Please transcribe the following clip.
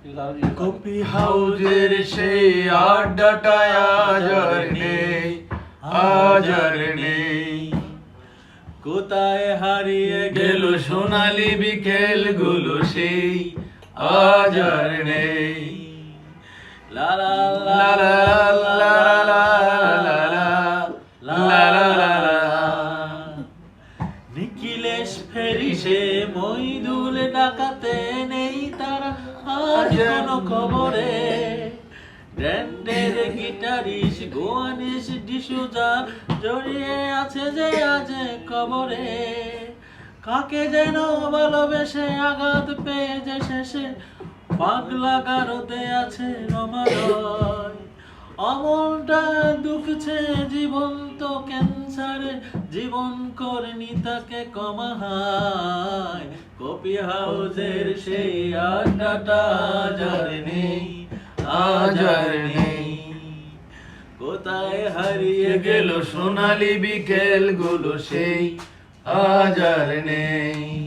Coffee হাউজের সেই আড্ডাটায় আজ আর নেই, আজ আর নেই। কোথায় হারিয়ে গেল সোনালি বিকেল গুলো সেই আজ আর নেই। লা লা লা লা লা লা লা লা লা লা লা লা। নিখিলেশ ফেরিসে মইদুল ডাকাতে নেই তারা আজ কোনো খবরে। ব্র্যান্ডের গিটারিস্ট গোয়ানিস ডিসুজা জড়িয়ে আছে যে আজ কবরে। কাকে যেন ভালোবেসে আঘাত পেয়ে যে শেষে পাগলা গারদে আছে রমারয়। অমনটা দুঃখছে জীবন্ত ক্যান্সারে, জীবন করেনি তাকে কমাহায়। কফি হাউজের সেই আড্ডাটা আজ আর নেই, আজ আর নেই। কোথায় হারিয়ে গেল সোনালি বিকেল গুলো সেই আজ আর নেই।